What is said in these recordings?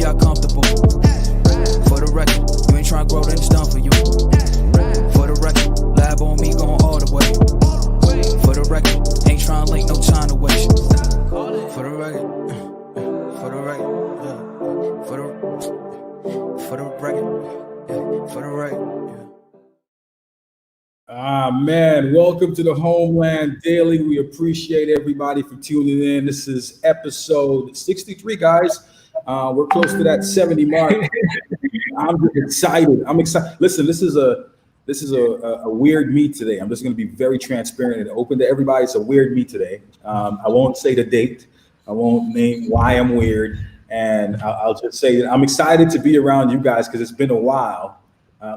got comfortable. For the record, you ain't trying to grow, then it's done for you. For the record, lab on me going all the way. For the record, ain't trying to link, no time to waste. For the record, for the record, for the record, for the record. Man, welcome to the Homeland Daily. We appreciate everybody for tuning in. This is episode 63, guys. We're close to that 70 mark. I'm just excited. I'm excited. Listen, this is a weird meet today. I'm just going to be very transparent and open to everybody. It's a weird meet today. I won't say the date. I won't name why I'm weird. And I'll just say that I'm excited to be around you guys because it's been a while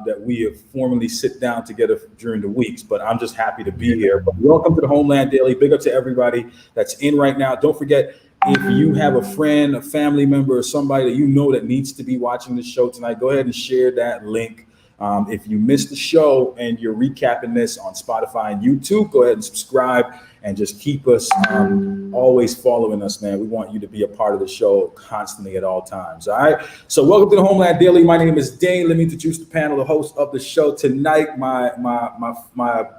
that we have formally sit down together during the weeks, but I'm just happy to be here. But welcome to the Homeland Daily. Big up to everybody that's in right now. Don't forget, if you have a friend, a family member, or somebody that you know that needs to be watching the show tonight, go ahead and share that link. If you missed the show and you're recapping this on Spotify and YouTube, go ahead and subscribe and just keep us always following us, man. We want you to be a part of the show constantly at all times. All right. So welcome to the Homeland Daily. My name is Dane. Let me introduce the panel, the host of the show tonight. My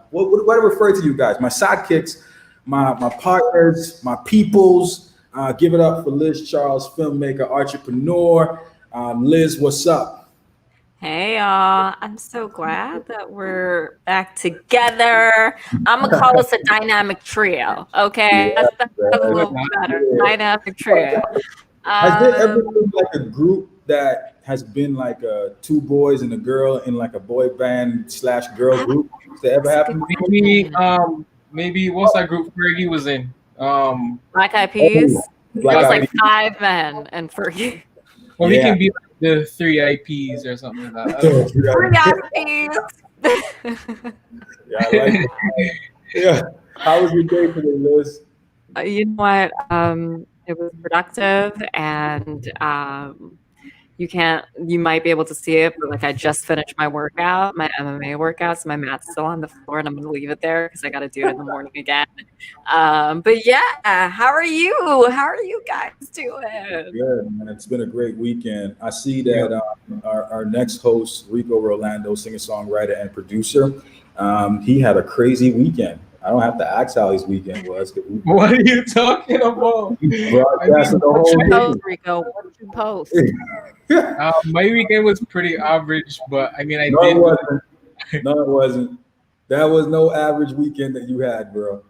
what I refer to you guys, my sidekicks, my partners, my peoples. Give it up for Liz Charles, filmmaker, entrepreneur. Liz, what's up? Hey y'all, I'm so glad that we're back together. I'm gonna call us a dynamic trio, okay? Yeah, that's a little better. Yeah. Dynamic trio. Has there ever been like a group that has been like two boys and a girl in like a boy band / girl group? Has that ever happened? Maybe what's that group Fergie was in? Black Eyed Peas. It was like 5 men and Fergie. Well, he can be like the 3 IPs or something like that. 3 IPs. Yeah, I like it. Yeah. How was your day today, Liz? You know what? It was productive, and you might be able to see it, but like I just finished my workout, my MMA workout, so my mat's still on the floor, and I'm gonna leave it there because I got to do it in the morning again. But yeah, how are you? How are you guys doing? Good, man. It's been a great weekend. I see that our next host, Rico Rolando, singer-songwriter and producer, he had a crazy weekend. I don't have to ask how his weekend was. What are you talking about? Broadcasting the whole weekend. Rico, what did you post? My weekend was pretty average, but I mean, It wasn't. That was no average weekend that you had, bro.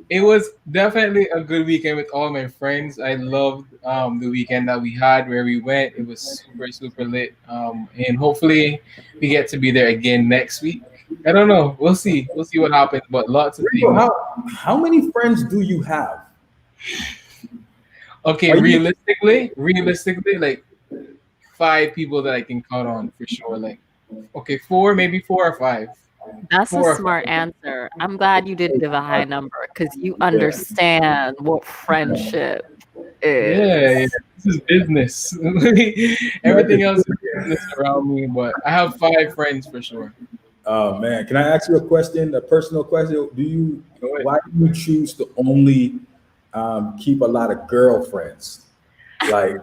It was definitely a good weekend with all my friends. I loved the weekend that we had where we went. It was super lit. And hopefully we get to be there again next week. I don't know. We'll see. We'll see what happens. But lots of things. How many friends do you have? Okay, realistically, like 5 people that I can count on for sure. Like, okay, 4, maybe 4 or 5. That's a smart answer. I'm glad you didn't give a high number because you understand what friendship is. Yeah, this is business. Everything else is business around me, but I have 5 friends for sure. Oh man, can I ask you a question? A personal question? Why do you choose to only keep a lot of girlfriends? Like,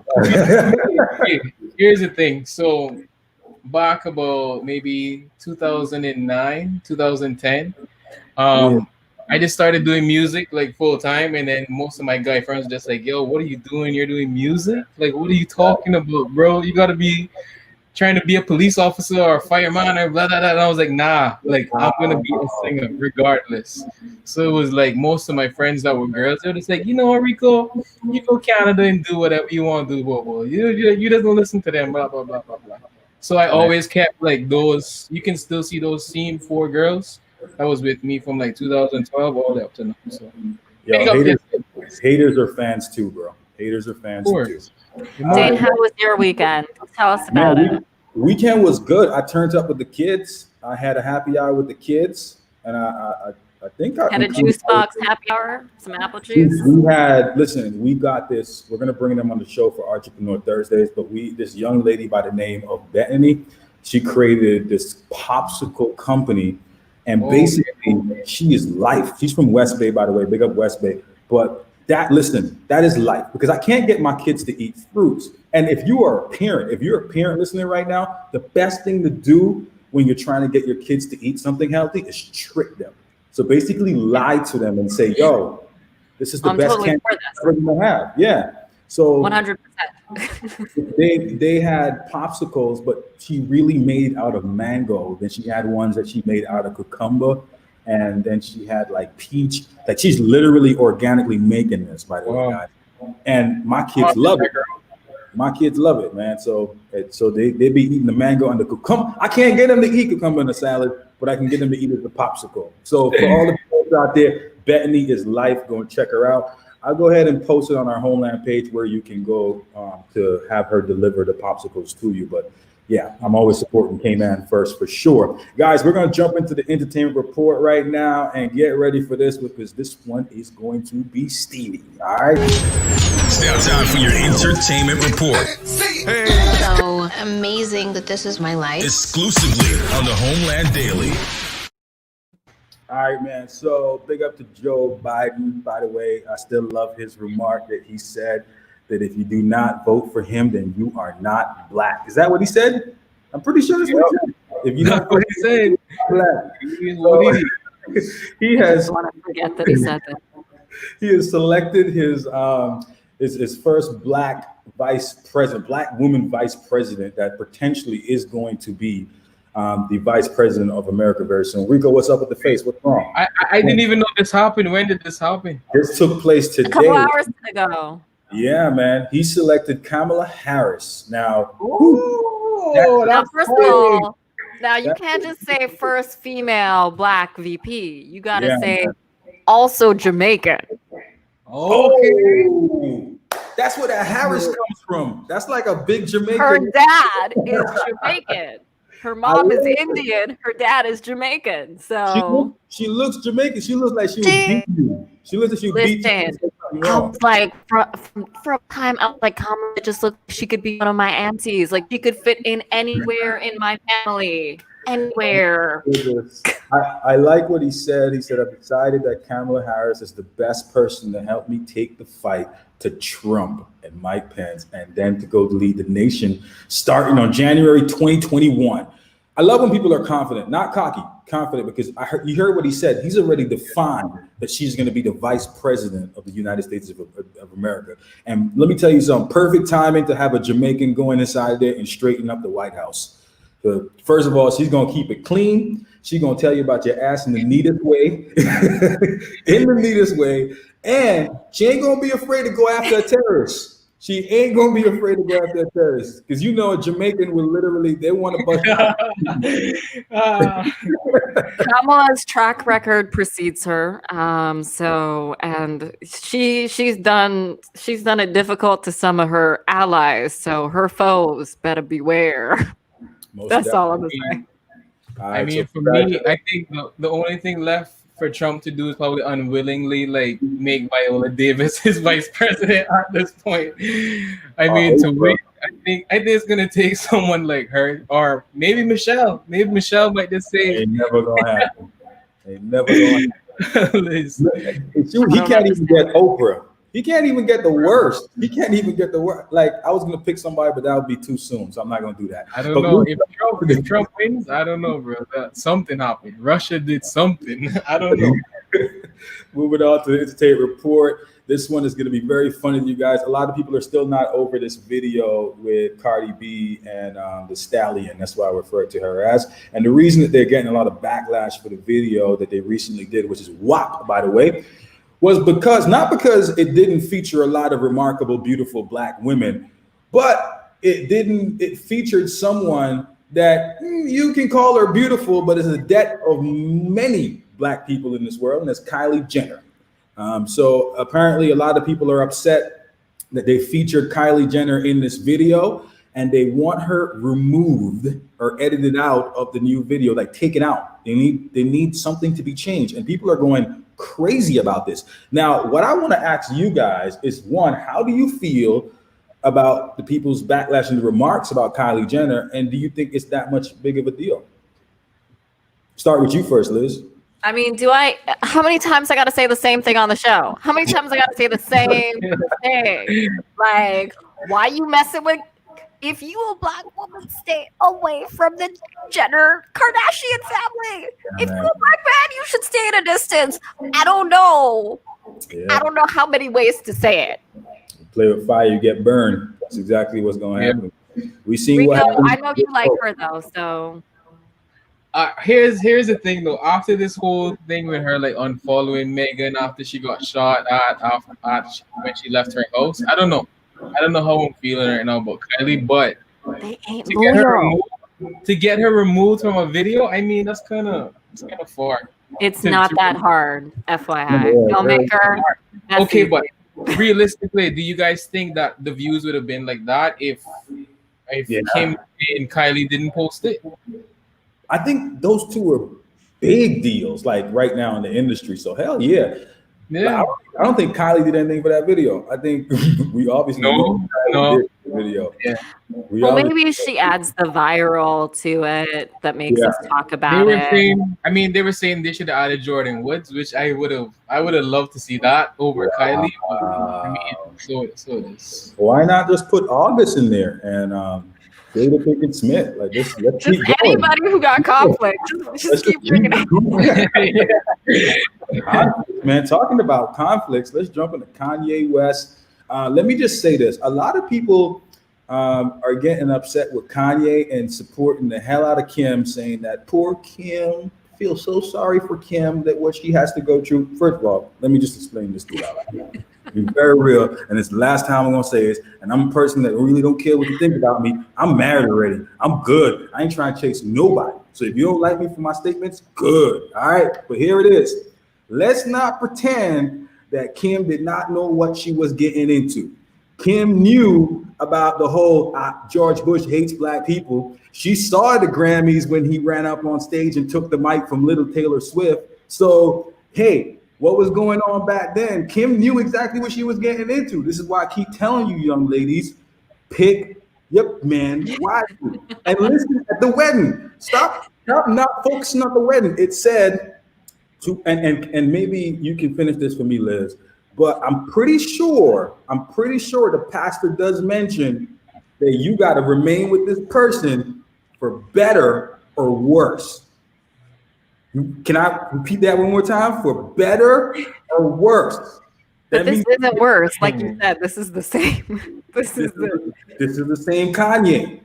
here's the thing. So back about maybe 2009, 2010, I just started doing music like full time, and then most of my guy friends were just like, "Yo, what are you doing? You're doing music? Like, what are you talking about, bro? You gotta be trying to be a police officer or a fireman or blah, blah, blah." And I was like, nah, like I'm gonna be a singer regardless. So it was like most of my friends that were girls, they're just like, you know what, Rico, you go Canada and do whatever you want to do, blah. You just don't listen to them, blah, blah, blah, blah, blah. So I always kept like those, you can still see those same 4 girls that was with me from like 2012 all the way up to now. So haters are fans too, bro. Haters are fans too. Dane, how was your weekend? Tell us about it. Weekend was good. I turned up with the kids. I had a happy hour with the kids, and I think I had a juice box happy hour, some apple juice. We got this. We're gonna bring them on the show for Entrepreneur Thursdays, but this young lady by the name of Bethany, she created this popsicle company, and basically she is life. She's from West Bay, by the way. Big up West Bay, but that is life, because I can't get my kids to eat fruits. And if you're a parent listening right now, the best thing to do when you're trying to get your kids to eat something healthy is trick them. So basically lie to them and say, yo, this is the best totally candy you're gonna have. Yeah. So 100%. they had popsicles, but she really made out of mango. Then she had ones that she made out of cucumber. And then she had like peach. Like, she's literally organically making this, by the way, guys. And my kids love it. My kids love it, man. So they be eating the mango and the cucumber. I can't get them to eat cucumber in a salad, but I can get them to eat it as a popsicle. So for all the folks out there, Bethany is life. Go and check her out. I'll go ahead and post it on our Homeland page where you can go to have her deliver the popsicles to you. But yeah, I'm always supporting CAYMAN first for sure. Guys, we're going to jump into the entertainment report right now and get ready for this, because this one is going to be steamy. All right. It's now time for your entertainment report. So amazing that this is my life. Exclusively on the Homeland Daily. All right, man. So big up to Joe Biden. By the way, I still love his remark that he said that if you do not vote for him, then you are not black. Is that what he said? I'm pretty sure that's what he said. If you not what he said. Black. So, he has. I want to forget that he said that. He has selected his first black vice president, black woman vice president that potentially is going to be the vice president of America very soon. Rico, what's up with the face? What's wrong? I didn't even know this happened. When did this happen? This took place today. A couple hours ago. Yeah, man. He selected Kamala Harris. Now, Now, first of all, now you can't just say first female black VP. You got to say also Jamaican. Oh, that's where that Harris comes from. That's like a big Jamaican. Her dad is Jamaican. Her mom is Indian. Her dad is Jamaican. So she looks Jamaican. She looks like she would beat you. She looks like she would beat you. I was like, for a time, I was like, Kamala just looked like she could be one of my aunties. Like, she could fit in anywhere in my family. Anywhere. I like what he said. He said, I've decided that Kamala Harris is the best person to help me take the fight to Trump and Mike Pence, and then to go lead the nation starting on January 2021. I love when people are confident, not cocky, confident, because you heard what he said. He's already defined that she's going to be the vice president of the United States of America. And let me tell you something, perfect timing to have a Jamaican going inside there and straighten up the White House. First of all, she's going to keep it clean. She's going to tell you about your ass in the neatest way, in the neatest way. And she ain't going to be afraid to go after a terrorist. She ain't going to be afraid to go after a terrorist. Because you know a Jamaican will literally, they want to bust. Kamala's track record precedes her. And she's done it difficult to some of her allies. So her foes better beware. That's all I'm going to say. I mean, for me, I think the only thing left for Trump to do is probably unwillingly like make Viola Davis his vice president at this point. I mean, to wait, I think it's gonna take someone like her, or maybe Michelle. Maybe Michelle might just say, "Ain't never gonna happen." Ain't never gonna happen. He can't even get Oprah. He can't even get the worst. He can't even get the worst. Like, I was gonna pick somebody, but that would be too soon, so I'm not gonna do that. I don't know if Trump wins. I don't know, bro. Something happened. Russia did something. I don't know. Moving on to the entertainment report. This one is gonna be very funny to you guys. A lot of people are still not over this video with Cardi B and the Stallion. That's why I refer to her as. And the reason that they're getting a lot of backlash for the video that they recently did, which is WAP, by the way, was not because it didn't feature a lot of remarkable, beautiful black women, but it featured someone that you can call her beautiful, but is a debt of many black people in this world, and that's Kylie Jenner. So apparently a lot of people are upset that they featured Kylie Jenner in this video, and they want her removed or edited out of the new video, like taken out. They need something to be changed, and people are going crazy about this. Now, what I want to ask you guys is, one, how do you feel about the people's backlash and the remarks about Kylie Jenner, and do you think it's that much big of a deal? Start with you first, Liz. I mean, how many times I got to say the same thing on the show? How many times I got to say the same thing? Like, why you messing with, if you a black woman, stay away from the Jenner Kardashian family. If you a black man, you should stay at a distance. I don't know. Yeah. I don't know how many ways to say it. Play with fire, you get burned. That's exactly what's going to happen. We seen Rico, what happened. I know you like her though, so. Here's the thing though. After this whole thing with her like unfollowing Megan after she got shot at when she left her house, I don't know how I'm feeling right now about Kylie, but They ain't to get her removed from a video, I mean that's kind of far. It's not that hard, FYI. Filmmaker. Okay, but realistically, do you guys think that the views would have been like that if Kim and Kylie didn't post it? I think those two are big deals, like right now in the industry. So hell yeah. Yeah. I don't think Kylie did anything for that video. I think we obviously know Kylie did the video. Yeah. Well, maybe she adds the viral to it that makes us talk about it. They were saying they should have added Jordan Woods, which I would have loved to see that over Kylie. So it is. Why not just put August in there and Jada Pinkett Smith? Like let's keep going. Anybody who got conflict, just keep bringing it. Man, talking about conflicts, let's jump into Kanye West. Let me just say this. A lot of people are getting upset with Kanye and supporting the hell out of Kim, saying that poor Kim, feel so sorry for Kim that what she has to go through. First of all, let me just explain this to you. Be very real, and it's the last time I'm gonna say this. And I'm a person that really don't care what you think about me. I'm married already. I'm good. I ain't trying to chase nobody. So if you don't like me for my statements, good. All right, but here it is. Let's not pretend that Kim did not know what she was getting into. Kim knew about the whole George Bush hates black people. She saw the Grammys when he ran up on stage and took the mic from Little Taylor Swift. So, hey, what was going on back then? Kim knew exactly what she was getting into. This is why I keep telling you, young ladies, pick your man wisely. And listen at the wedding. Stop not focusing on the wedding. It said, and maybe you can finish this for me, Liz, but I'm pretty sure the pastor does mention that you got to remain with this person for better or worse. Can I repeat that one more time? For better or worse? But this isn't worse. Like you said, this is the same. This is the same Kanye.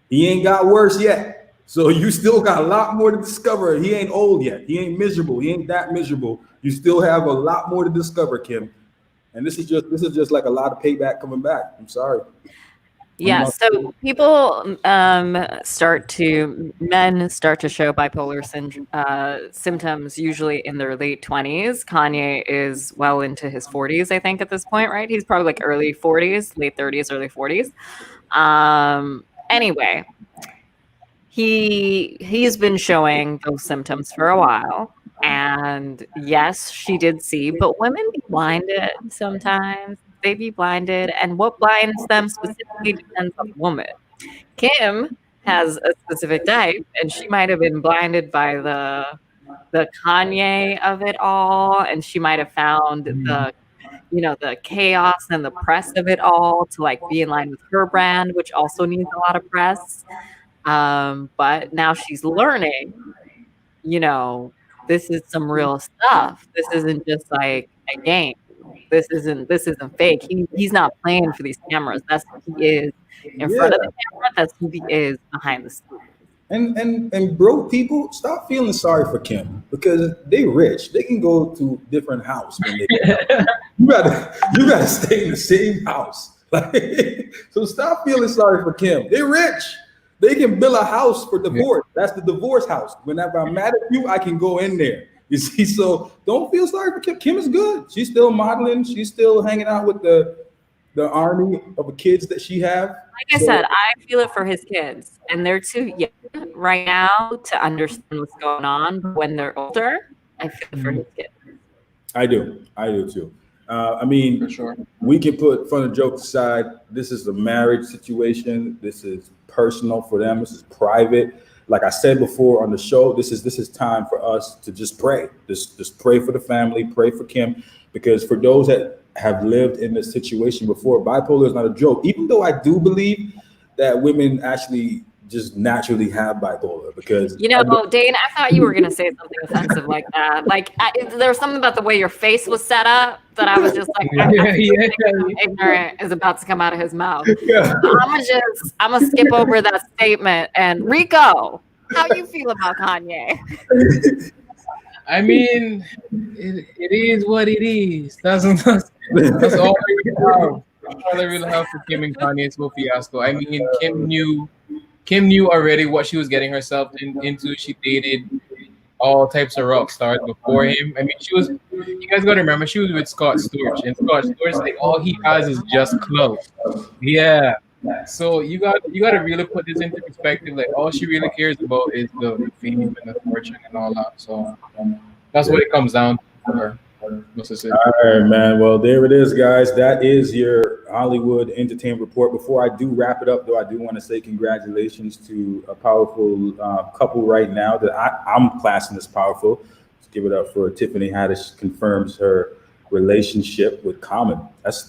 He ain't got worse yet. So you still got a lot more to discover. He ain't old yet. He ain't miserable. He ain't that miserable. You still have a lot more to discover, Kim. And this is just like a lot of payback coming back. I'm sorry. Yeah, so people men start to show bipolar symptoms usually in their late 20s. Kanye is well into his 40s, I think, at this point, right? He's probably like early 40s, late 30s, early 40s. Anyway, he's been showing those symptoms for a while. And yes, she did see, but women be blinded sometimes. They be blinded, and what blinds them specifically depends on the woman. Kim has a specific type, and she might have been blinded by the Kanye of it all, and she might have found the chaos and the press of it all to like be in line with her brand, which also needs a lot of press. But now she's learning, this is some real stuff. This isn't just like a game. This isn't fake. He's not playing for these cameras. That's who he is in front of the camera. That's who he is behind the scenes. And broke people, stop feeling sorry for Kim because they rich. They can go to different house when they you gotta stay in the same house. So stop feeling sorry for Kim. They rich. They can build a house for divorce. That's the divorce house. Whenever I'm mad at you, I can go in there. You see, so don't feel sorry for Kim. Kim is good. She's still modeling. She's still hanging out with the army of kids that she have. Like I said, I feel it for his kids, and they're too young right now to understand what's going on. But when they're older, I feel it for his kids. I do too. I mean, for sure, we can put fun and jokes aside. This is a marriage situation. This is personal for them. This is private. like I said before on the show, this is time for us to just pray. Just pray for the family, pray for Kim, because for those that have lived in this situation before, bipolar is not a joke. Even though I do believe that women actually just naturally have bipolar, because Dane, I thought you were gonna say something offensive like that. Like there was something about the way your face was set up that I was just like, ignorant is about to come out of his mouth. Yeah. I'm gonna skip over that statement. And Rico, how you feel about Kanye? I mean, it is what it is. That's all I really have. That's all I really have for Kim and Kanye's whole fiasco. I mean, Kim knew already what she was getting herself into. She dated all types of rock stars before him. I mean, you guys got to remember, she was with Scott Storch. And Scott Storch, like, all he has is just clothes. Yeah. So you got to really put this into perspective. Like, all she really cares about is the fame and the fortune and all that. So that's what it comes down to for her. All right, man. Well, there it is, guys. That is your Hollywood Entertainment Report. Before I do wrap it up, though, I do want to say congratulations to a powerful couple right now that I'm classing as powerful. Let's give it up for Tiffany Haddish. Confirms her relationship with Common. That's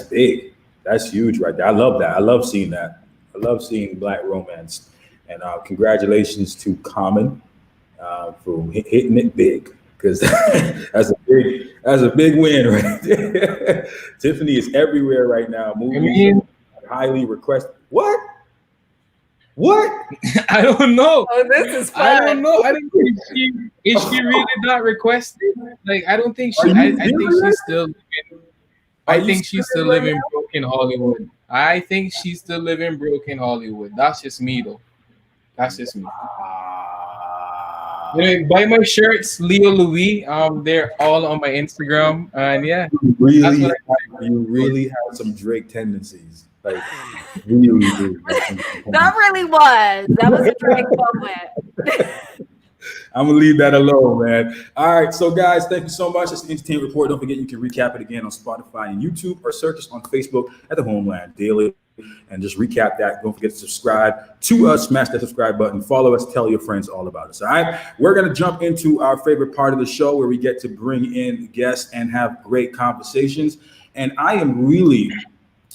big. That's huge right there. I love that. I love seeing that. I love seeing Black romance. And congratulations to Common for hitting it big. Because that's a big win right there. Tiffany is everywhere right now. Movies highly requested. What? I don't know. Oh, this is fun. I don't know. I don't think is she really not requested? Like, I don't think she. I think she's still. I think she's still living broke in Hollywood. I think she's still living broke in Hollywood. That's just me, though. That's just me. Buy my shirts, Leo Louis. They're all on my Instagram, and yeah, you really have some Drake tendencies, like really do. That was a Drake moment. I'm gonna leave that alone, man. All right, so guys, thank you so much. It's the Entertainment Report. Don't forget you can recap it again on Spotify and YouTube, or search us on Facebook at the Homeland Daily. And just recap that. Don't forget to subscribe to us. Smash that subscribe button. Follow us. Tell your friends all about us. All right. We're going to jump into our favorite part of the show where we get to bring in guests and have great conversations. And I am really,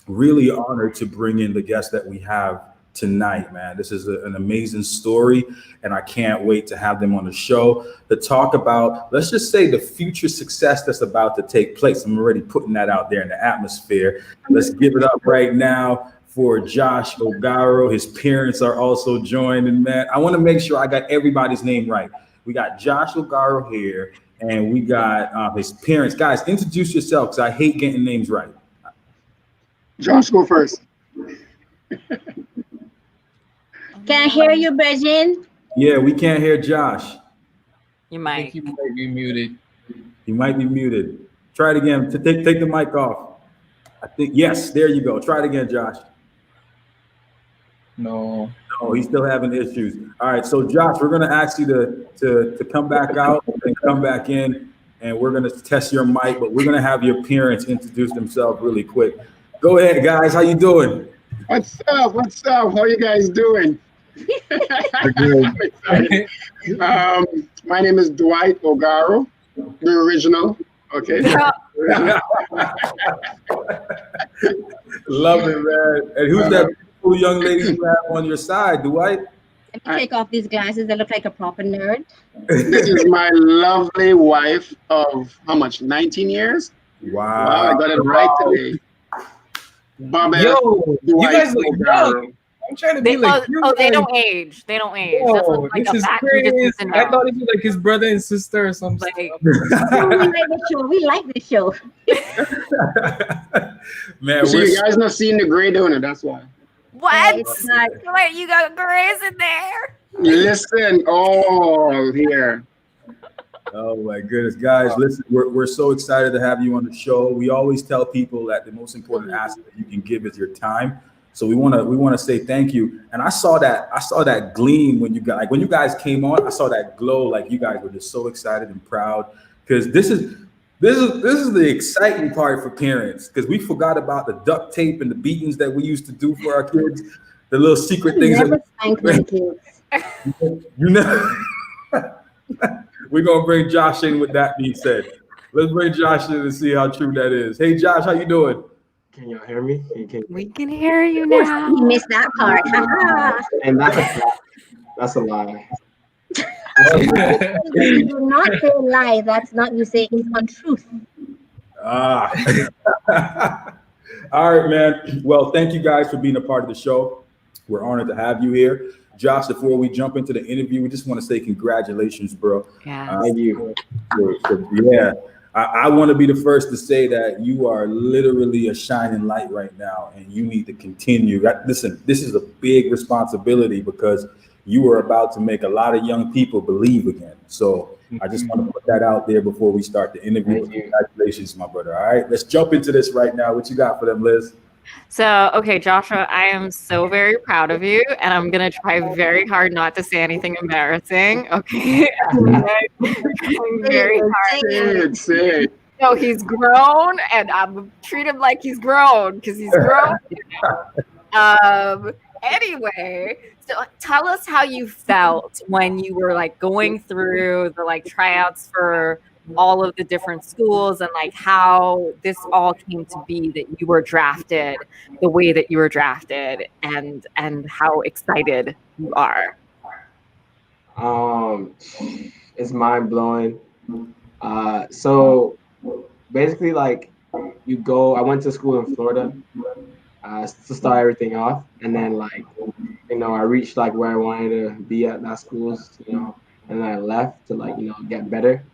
really honored to bring in the guests that we have tonight, man. This is an amazing story, and I can't wait to have them on the show to talk about, let's just say, the future success that's about to take place. I'm already putting that out there in the atmosphere. Let's give it up right now for Josh Ogaro. His parents are also joining, man. I want to make sure I got everybody's name right. We got Josh Ogaro here, and we got his parents. Guys, introduce yourself, because I hate getting names right. Josh, go first. Can I hear you, Virgin? Yeah, we can't hear Josh. You I might. think he might be muted. He might be muted. Try it again. Take the mic off. I think, yes, there you go. Try it again, Josh. No, he's still having issues. All right, so Josh, we're gonna ask you to come back out and come back in, and we're gonna test your mic, but we're gonna have your parents introduce themselves really quick. Go ahead, guys. How you doing? What's up? How you guys doing? My name is Dwight Ogaro, the original. Okay. Love it, man. And who's that beautiful young lady you have on your side, Dwight? Let me take off these glasses. I look like a proper nerd. This is my lovely wife of how much? 19 years? Wow. I got it right today. Bobby, yo, you guys look young. I'm trying to be like you. They don't age. They don't age. Yo, That's like this is crazy. I thought it was like his brother and sister or something. Like, we like this show. Man, so you guys not seeing the gray donor, that's why. what? Wait, you got grays in there? Listen, all here. Oh my goodness, guys! Listen, we're so excited to have you on the show. We always tell people that the most important asset you can give is your time. So we want to say thank you. And I saw that gleam when you guys came on. I saw that glow, like you guys were just so excited and proud, because this is the exciting part for parents, because we forgot about the duct tape and the beatings that we used to do for our kids, the little secret things. Never spank my kids. You know, we're gonna bring Josh in with that being said. Let's bring Josh in and see how true that is. Hey Josh, how you doing? Can y'all hear me? We can hear you Of course, now. he missed that part. Haha. And that's a lie. You do not say lie. That's not you say it's untruth. Ah. All right, man. Well, thank you guys for being a part of the show. We're honored to have you here. Josh, before we jump into the interview, we just want to say congratulations, bro. Yeah. Thank you. Yeah. I want to be the first to say that you are literally a shining light right now, and you need to continue. Listen, this is a big responsibility because you are about to make a lot of young people believe again. So I just want to put that out there before we start the interview. Congratulations, my brother. All right, let's jump into this right now. What you got for them, Liz? So, okay, Joshua, I am so very proud of you, and I'm gonna try very hard not to say anything embarrassing. Okay, I'm very hard. Say it. No, he's grown, and I'm treat him like he's grown because he's grown. Anyway, so tell us how you felt when you were like going through the like tryouts for all of the different schools and like how this all came to be that you were drafted the way that you were drafted and how excited you are. It's mind blowing. So basically, like I went to school in Florida to start everything off, and then like I reached like where I wanted to be at that school, and then I left to like get better.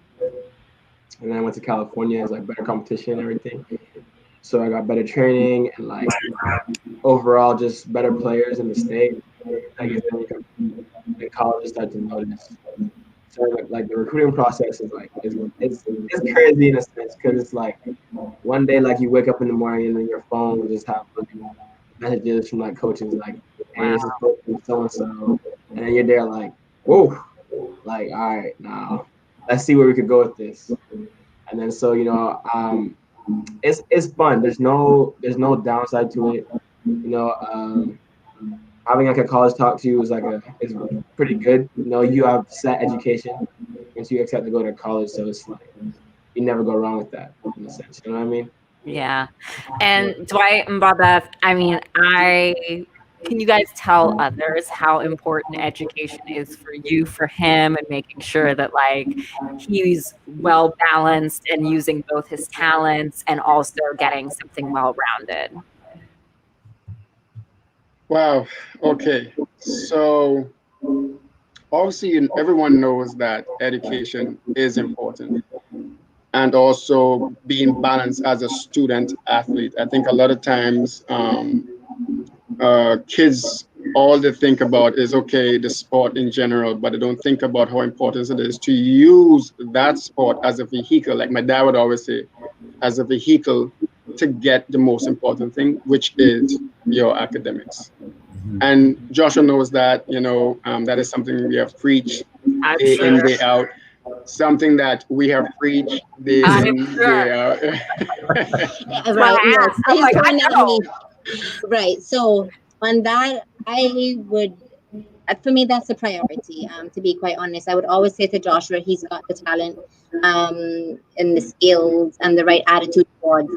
And then I went to California as like better competition and everything. So I got better training and like overall just better players in the state. I guess then the colleges start to notice. So like the recruiting process is like it's crazy in a sense because it's like one day like you wake up in the morning and then your phone will just have like messages from like coaches like, hey, this is so and so, and then you're there like, whoa, like all right now. Let's see where we could go with this. And then so it's fun. There's no downside to it. Having like a college talk to you is pretty good. You have set education once you accept to go to college, so it's like you never go wrong with that in a sense. You know what I mean? Yeah. And Dwight and Babette, I mean, can you guys tell others how important education is for you, for him, and making sure that like he's well balanced and using both his talents and also getting something well rounded? Wow. Okay. So obviously, everyone knows that education is important, and also being balanced as a student athlete. I think a lot of times kids, all they think about is the sport in general, but they don't think about how important it is to use that sport as a vehicle, like my dad would always say, as a vehicle to get the most important thing, which is your academics. And Joshua knows that, that is something we have preached day in, day out. Something that we have preached day in, day out. Right. Yes. He's coming at me. Right. So on that, I would, for me, that's a priority. To be quite honest, I would always say to Joshua, he's got the talent, and the skills and the right attitude towards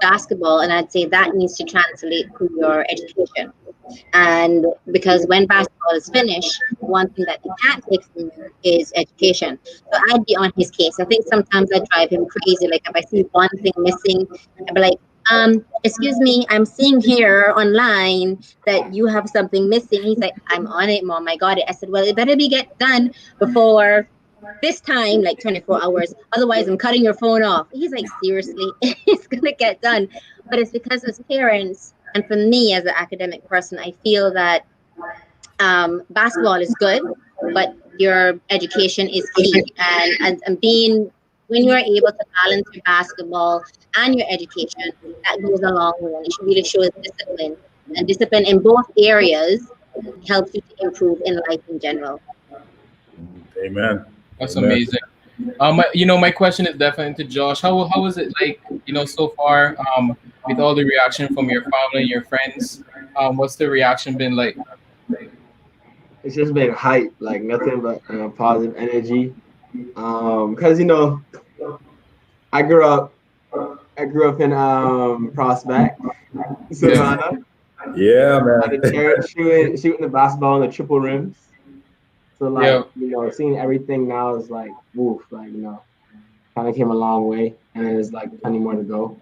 basketball, and I'd say that needs to translate to your education. And because when basketball is finished, one thing that he can't take from you is education. So I'd be on his case. I think sometimes I drive him crazy. Like if I see one thing missing, I'd be like, excuse me, I'm seeing here online that you have something missing. He's like, I'm on it, Mom, I got it. I said, well, it better be get done before this time, like 24 hours. Otherwise, I'm cutting your phone off. He's like, seriously, it's going to get done. But it's because as parents, and for me as an academic person, I feel that basketball is good, but your education is key. And being, when you are able to balance your basketball and your education, that goes a long way. And it really shows discipline. And discipline in both areas helps you to improve in life in general. Amen. That's amazing. My question is definitely to Josh. How was it like, so far, with all the reaction from your family and your friends? What's the reaction been like? it's just been hype, like nothing but positive energy. Because I grew up in Prospect, Savannah. Yeah, At the man. church, shooting the basketball on the triple rims. So like, seeing everything now is like, woof, like kind of came a long way, and there's like plenty more to go.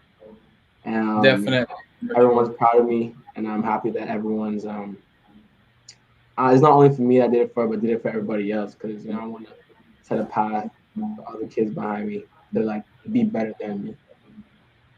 And Definitely. everyone's proud of me, and I'm happy that everyone's it's not only for me I did it for, but did it for everybody else, because I want to set a path for other kids behind me to like be better than me.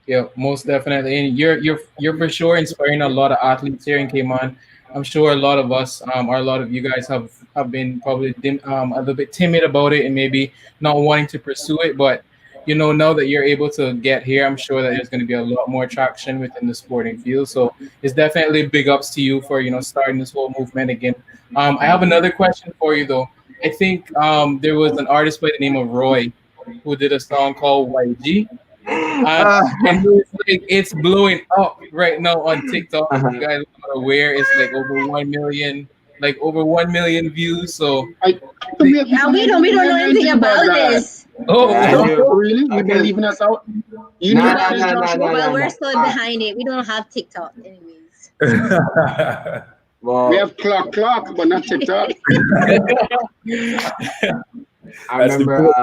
Yeah, most definitely. And you're for sure inspiring a lot of athletes here in Cayman. I'm sure a lot of us, or a lot of you guys have been probably a little bit timid about it and maybe not wanting to pursue it. But now that you're able to get here, I'm sure that there's going to be a lot more traction within the sporting field. So it's definitely big ups to you for starting this whole movement again. I have another question for you though. I think there was an artist by the name of Roy who did a song called YG. And it's blowing up right now on TikTok. You guys are aware it's like over 1 million views. So we don't know anything about this. Really? You're leaving us out? Well, we're still behind it. We don't have TikTok, anyways. Well, we have clock, but not TikTok. I remember.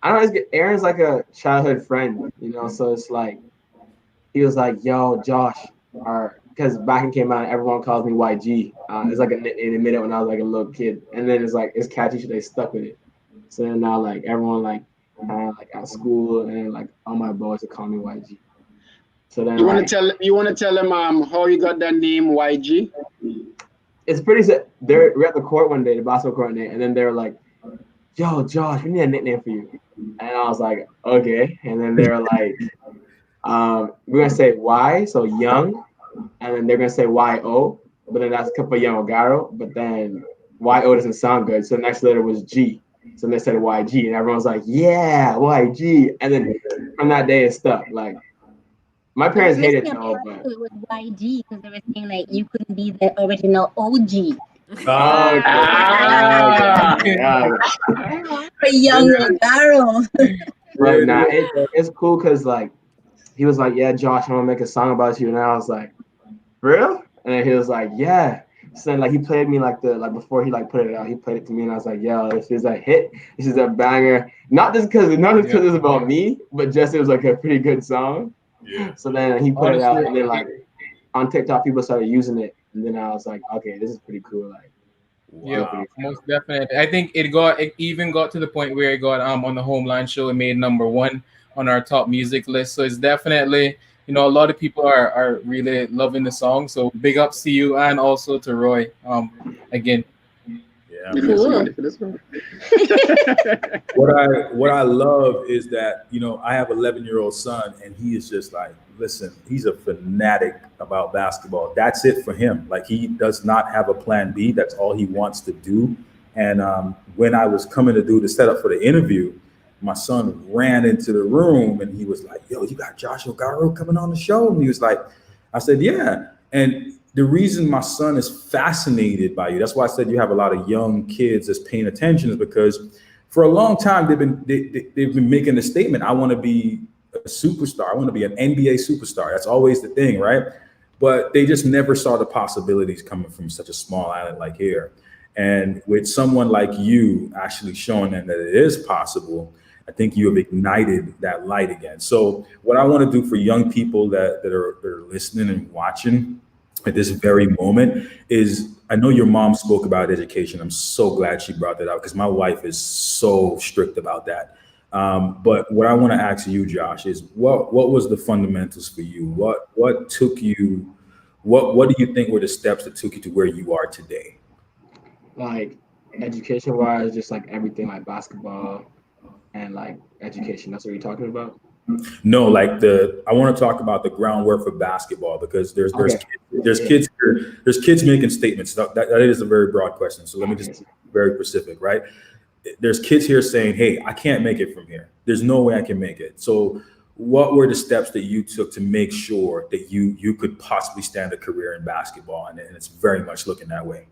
I don't know. Aaron's like a childhood friend, So it's like he was like, "Yo, Josh," because back in Cayman, everyone calls me YG. It's like in the minute when I was like a little kid, and then it's like it's catchy, so they stuck with it. So then now like everyone like at school and like all my boys would call me YG. So then you want to tell them how you got that name YG? It's pretty sad. We're at the court one day, the basketball court one day, and then they were like, "Yo, Josh, we need a nickname for you." And I was like, "Okay." And then they're like, "We're gonna say Y, so young," and then they're gonna say YO, but then that's for Young Ogaro. But then YO doesn't sound good, so the next letter was G. So they said YG, and everyone's like, "Yeah, YG." And then from that day, it stuck. Like my parents hated it though, but it was YG because they were saying like you couldn't be the original OG. For Young Ogaro. But nah, it's cool because like he was like, "Yeah, Josh, I want to make a song about you," and I was like, "Real?" And then he was like, "Yeah." So then, like he played me before he put it out, he played it to me, and I was like, "Yo, this is a hit. This is a banger." Not just because it's about me, but just it was like a pretty good song. Yeah. So then he put it out, and then like on TikTok, people started using it, and then I was like, "Okay, this is pretty cool." Like, yeah, most definitely. I think it even got to the point where it got on the Homeland show. It made #1 on our top music list. So it's definitely a lot of people are really loving the song. So big ups to you and also to Roy. Again. Yeah. What I love is that I have an 11-year-old son, and he is just like, listen, he's a fanatic about basketball. That's it for him. Like he does not have a plan B. That's all he wants to do. And when I was coming to do the setup for the interview, my son ran into the room and he was like, "Yo, you got Josh Ogaro coming on the show?" And he was like, I said, "Yeah." And the reason my son is fascinated by you, that's why I said you have a lot of young kids that's paying attention, is because for a long time they've been making the statement, "I want to be a superstar. I want to be an NBA superstar." That's always the thing, right? But they just never saw the possibilities coming from such a small island like here. And with someone like you actually showing them that it is possible, I think you have ignited that light again. So what I want to do for young people that are listening and watching at this very moment is, I know your mom spoke about education. I'm so glad she brought that up because my wife is so strict about that. But what I want to ask you, Josh, is what was the fundamentals for you? What took you? What do you think were the steps that took you to where you are today? Like education wise, just like everything, like basketball and like education. That's what you're talking about? No, like I want to talk about the groundwork for basketball, because there's kids making statements. That is a very broad question. So let me just be very specific, right? There's kids here saying, "Hey, I can't make it from here. There's no way I can make it." So what were the steps that you took to make sure that you could possibly stand a career in basketball? And it's very much looking that way.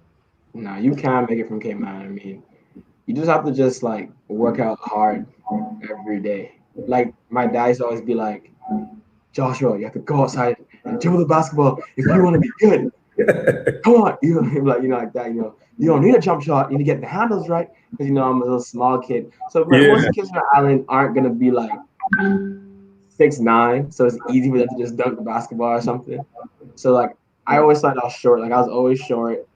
No, you can make it from CAYMAN. I mean, you just have to just like work out hard every day. Like my dad used to always be like, Joshua, you have to go outside and dribble the basketball if you want to be good. Come on, like that. You don't need a jump shot. You need to get the handles right because I'm a little small kid. So most of the kids on the island aren't gonna be like 6'9", so it's easy for them to just dunk the basketball or something. So like I always thought I was short. Like I was always short.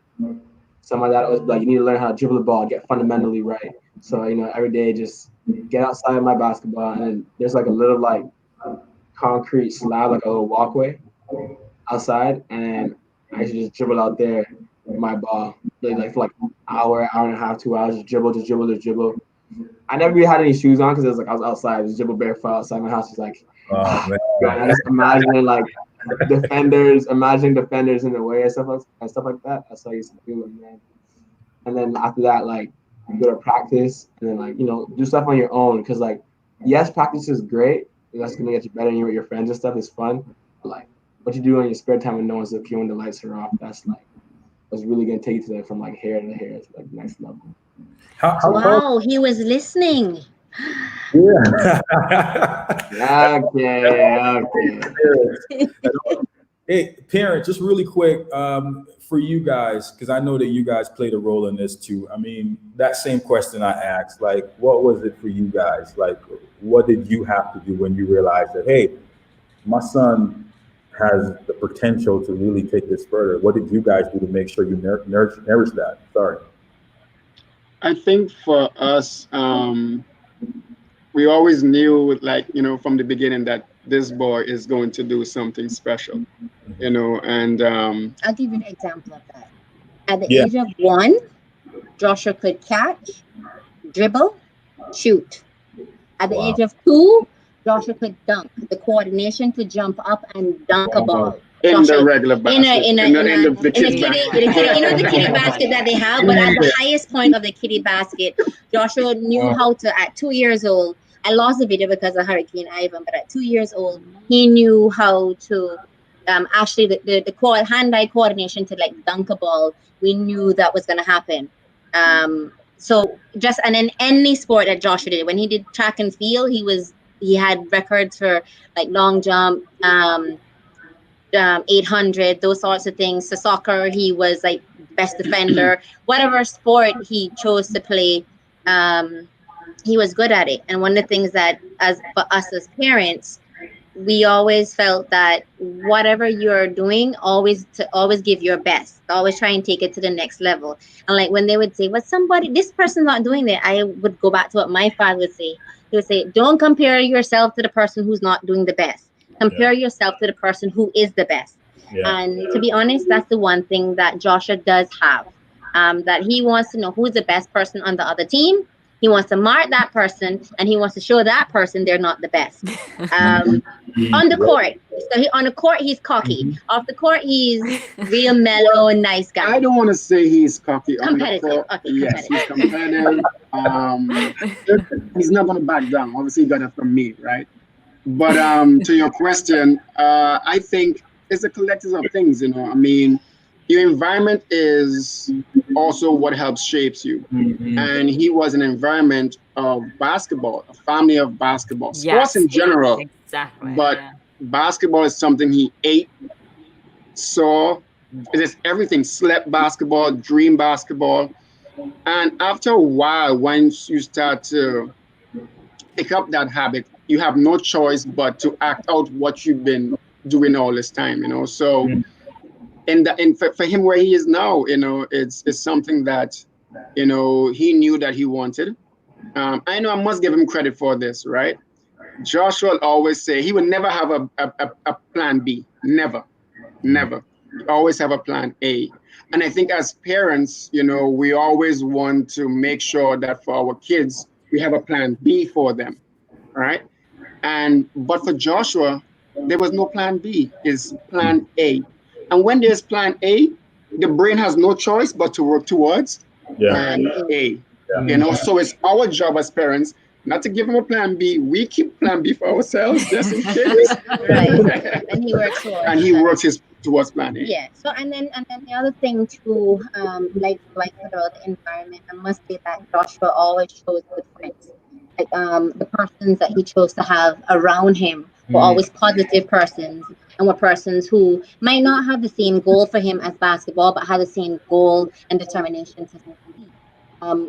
So my dad always be like, you need to learn how to dribble the ball, get fundamentally right. So every day just get outside my basketball, and then there's like a little like concrete slab, like a little walkway outside, and I used to just dribble out there with my ball, like for like hour and a half, 2 hours, just dribble. I never really had any shoes on because it was like I was outside, just dribble barefoot outside my house. Just like, man. I just imagining like imagining defenders in the way and stuff like that. That's how I used to do it, man. And then after that, like you go to practice, and then like do stuff on your own because like yes, practice is great. That's gonna get you better, and you're with your friends and stuff is fun. But like what you do in your spare time when no one's looking, when the lights are off, that's like what's really gonna take you to from like hair to hair to like next level. Wow, he was listening. Yeah. Okay. Hey, parents, just really quick, for you guys, because I know that you guys played a role in this too. I mean, that same question I asked, like, what was it for you guys? Like, what did you have to do when you realized that, hey, my son has the potential to really take this further? What did you guys do to make sure you nourish that? Sorry. I think for us, we always knew, like, from the beginning that this boy is going to do something special, and I'll give you an example of that. At the age of 1, Joshua could catch, dribble, shoot. At the age of 2, Joshua could dunk. The coordination to jump up and dunk a ball. In the regular basket, in the kiddie basket that they have, but at the highest point of the kiddie basket, Joshua knew how to. At 2 years old, I lost the video because of Hurricane Ivan, but at 2 years old, he knew how to actually the hand-eye coordination to like dunk a ball. We knew that was going to happen. So and in any sport that Joshua did, when he did track and field, he had records for like long jump, 800, those sorts of things. So soccer, he was like best defender. Whatever sport he chose to play, he was good at it. And one of the things that, for us as parents, we always felt that whatever you're doing, always give your best. Always try and take it to the next level. And like when they would say, "Well, this person's not doing that," I would go back to what my father would say. He would say, "Don't compare yourself to the person who's not doing the best. Compare yourself to the person who is the best." And to be honest, that's the one thing that Joshua does have. That he wants to know who's the best person on the other team. He wants to mark that person, and he wants to show that person they're not the best. On the court, on the court he's cocky. Off the court he's real mellow and nice guy. I don't want to say he's cocky. Competitive. Yes, he's competitive. He's not going to back down. Obviously, he got it from me, right? But to your question, I think it's a collective of things. I mean, your environment is also what helps shapes you. And he was an environment of basketball, a family of basketball, sports in general. Exactly. But basketball is something he ate, saw, just everything, slept basketball, dream basketball. And after a while, once you start to pick up that habit, you have no choice but to act out what you've been doing all this time, So for him where he is now, it's something that, he knew that he wanted. I know I must give him credit for this, right? Joshua always say he would never have a plan B. Never. You always have a plan A. And I think as parents, we always want to make sure that for our kids, we have a plan B for them, right? But for Joshua, there was no plan B. It's plan A. And when there's plan A, the brain has no choice but to work towards plan A. So it's our job as parents not to give him a plan B. We keep plan B for ourselves just in case. Right. And he works for And he works towards planning. Yeah. So and then the other thing too, like about the environment, I must say that Joshua always chose good friends. Like the persons that he chose to have around him were always positive persons and were persons who might not have the same goal for him as basketball, but had the same goal and determination to succeed.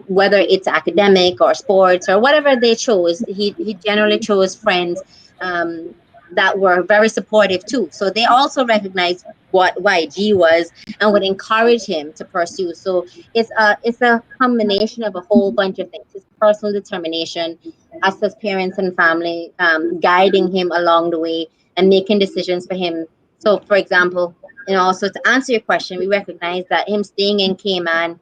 Whether it's academic or sports or whatever they chose, he generally chose friends that were very supportive too. So they also recognized what YG was and would encourage him to pursue. So it's a combination of a whole bunch of things. His personal determination, us as parents and family, guiding him along the way and making decisions for him. So, for example, also to answer your question, we recognize that him staying in Cayman,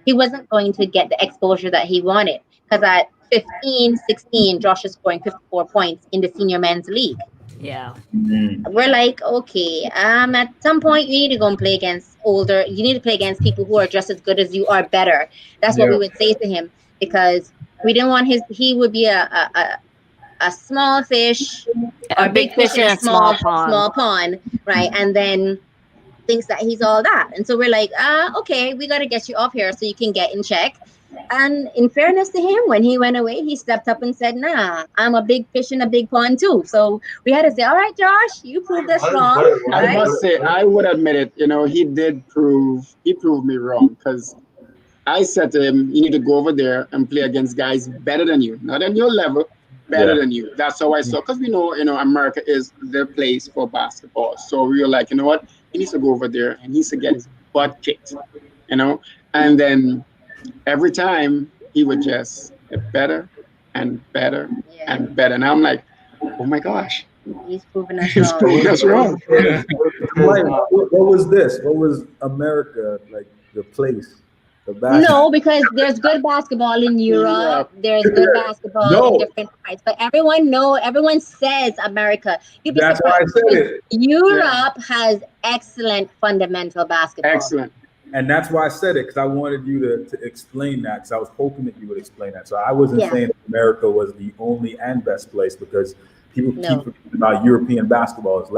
he wasn't going to get the exposure that he wanted because at 15, 16, Josh is scoring 54 points in the senior men's league. Yeah. We're like, okay, at some point you need to go and play against you need to play against people who are just as good as you or better. That's what we would say to him because we didn't want he would be a small fish or A big fish in a small pond, right? And then thinks that he's all that. And so we're like, okay, we got to get you off here so you can get in check. And in fairness to him, when he went away, he stepped up and said, nah, I'm a big fish in a big pond too. So we had to say, all right, Josh, you proved us wrong. I must say, I would admit it, he proved me wrong because I said to him, you need to go over there and play against guys better than you, not on your level, better than you. That's how I saw, because we know, America is the place for basketball. So we were like, you know what? He needs to go over there and he needs to get his butt kicked, and then every time he would just get better and better and better. And I'm like, oh my gosh. He's proving us wrong. Mike, what was this? What was America, like the place? No, because there's good basketball in Europe. There's good basketball in different parts. But everyone says America. You'd be That's surprised. why I said it. Europe has excellent fundamental basketball. Excellent. And that's why I said it, because I wanted you to explain that, because I was hoping that you would explain that. So I wasn't saying that America was the only and best place, because people keep forgetting about European basketball. It's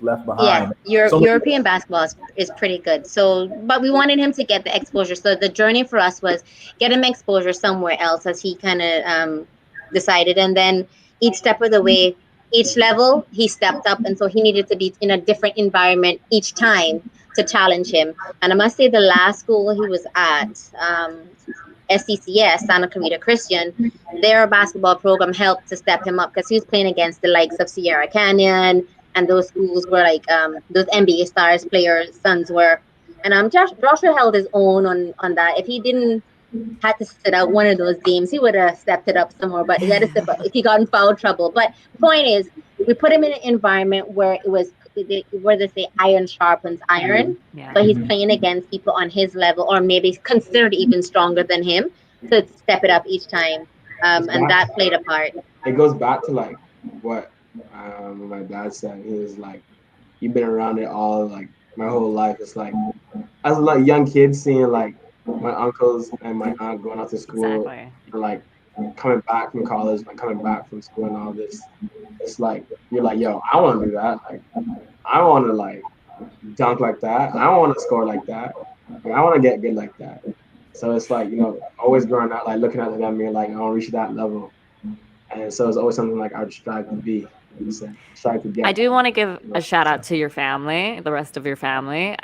left behind. Yeah, European basketball is pretty good. So, but we wanted him to get the exposure. So the journey for us was get him exposure somewhere else, as he kind of decided. And then each step of the way, each level, he stepped up. And so he needed to be in a different environment each time to challenge him. And I must say the last school he was at, SCCS, Santa Clarita Christian, their basketball program helped to step him up because he was playing against the likes of Sierra Canyon, and those schools were like those NBA stars players' sons were. And Joshua held his own on that. If he didn't had to sit out one of those games, he would have stepped it up somewhere, but he had to step up if he got in foul trouble. But point is, we put him in an environment where it was where they say iron sharpens iron. But he's playing against people on his level, or maybe considered even stronger than him, to step it up each time. And that played a part. It goes back to like what my dad said. He was like, you've been around it all like my whole life. It's like as a young kid seeing like my uncles and my aunt going out to school and like coming back from college, like coming back from school and all this. It's like you're like, yo, I want to do that. Like I want to like dunk like that. I want to score like that. Like, I want to get good like that. So it's like, always growing up, like looking at them and being like, I want to reach that level. And so it's always something like I would strive to be. Strive to get. I do want to give a shout out to your family, the rest of your family,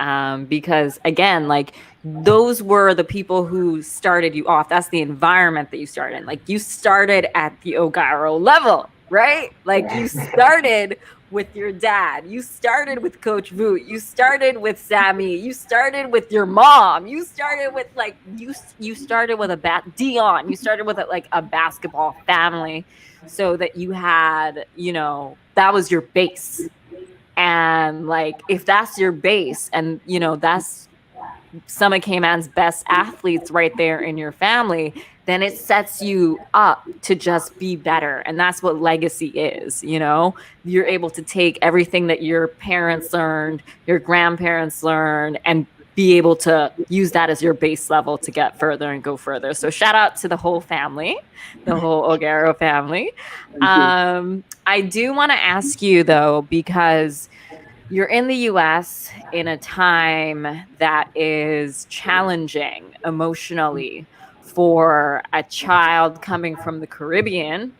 because again, like those were the people who started you off. That's the environment that you started in. Like you started at the Ogaro level, right? Like you started with your dad. You started with Coach Voot. You started with Sammy. You started with your mom. You started with like you started with Dion. You started with a basketball family, so that you had, that was your base. And like if that's your base, and that's some of Cayman's best athletes right there in your family, then it sets you up to just be better. And that's what legacy is, You're able to take everything that your parents learned, your grandparents learned, and be able to use that as your base level to get further and go further. So shout out to the whole family, the whole Ogaro family. I do want to ask you though, because you're in the US in a time that is challenging emotionally for a child coming from the Caribbean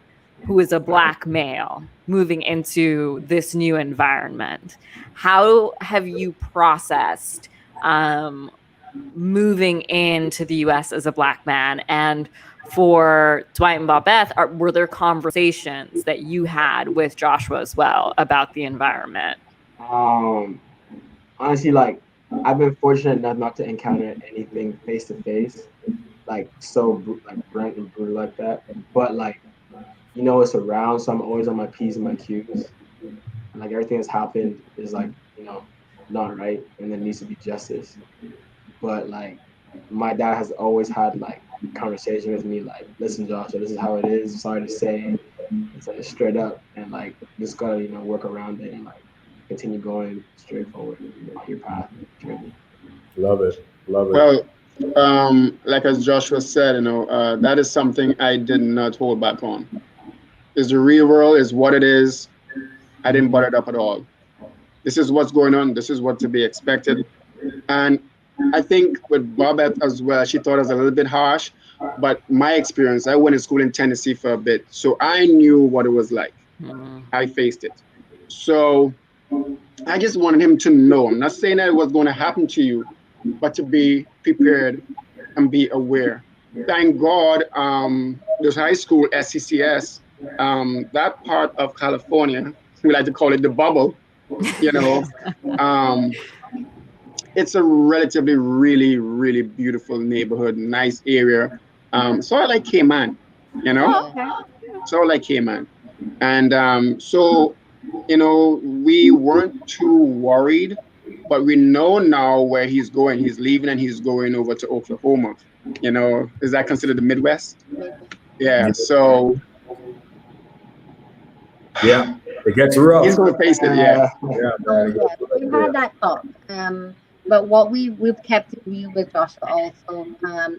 who is a Black male moving into this new environment. How have you processed moving into the US as a Black man? And for Dwight and Babette, were there conversations that you had with Joshua as well about the environment? Honestly, like I've been fortunate enough not to encounter anything face to face, like like blunt and brutal like that. But like, it's around, so I'm always on my P's and my Q's. And like everything that's happened is like, not right, and there needs to be justice. But like, my dad has always had like conversation with me, like, listen, Joshua, this is how it is. Sorry to say, it's like straight up, and like just gotta work around it and like continue going straight forward on your path. Love it. Well, like as Joshua said, that is something I did not hold back on. Is the real world, is what it is. I didn't butter it up at all. This is what's going on. This is what to be expected. And I think with Babette as well, she thought it was a little bit harsh. But my experience, I went to school in Tennessee for a bit, so I knew what it was like. I faced it. So I just wanted him to know. I'm not saying that it was going to happen to you, but to be prepared and be aware. Thank God, there's high school, SCCS, that part of California, we like to call it the bubble, it's a relatively really, really beautiful neighborhood, nice area. Sort of like CAYMAN, sort of like CAYMAN. And so, we weren't too worried, but we know now where he's going. He's leaving and he's going over to Oklahoma. Is that considered the Midwest? Yeah. So. Yeah, it gets rough. He's going to face it. Yeah. We've had that talk. But what we've kept it real with Joshua also,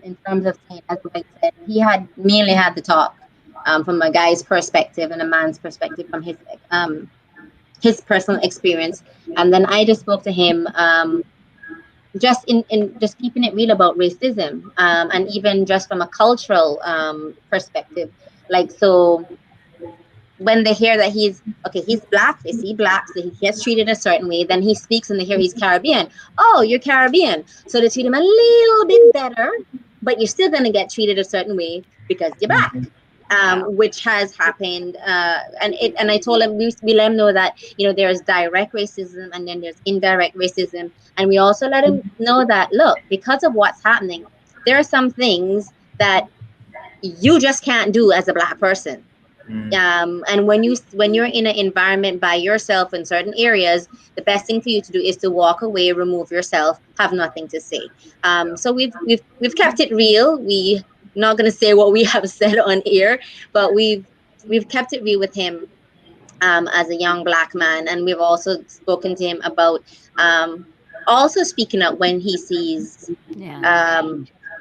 in terms of saying, as Mike said, he had mainly had the talk from a guy's perspective and a man's perspective from his personal experience, and then I just spoke to him just in just keeping it real about racism, and even just from a cultural perspective, like so. When they hear that he's Black, they see Black, so he gets treated a certain way. Then he speaks and they hear he's Caribbean. Oh, you're Caribbean. So they treat him a little bit better, but you're still going to get treated a certain way because you're Black, which has happened. And I told him, we let him know that, there's direct racism and then there's indirect racism. And we also let him know that, look, because of what's happening, there are some things that you just can't do as a Black person. And when you're in an environment by yourself in certain areas, the best thing for you to do is to walk away, remove yourself, have nothing to say. So we've kept it real. We not going to say what we have said on air, but we've kept it real with him as a young Black man, and we've also spoken to him about also speaking up when he sees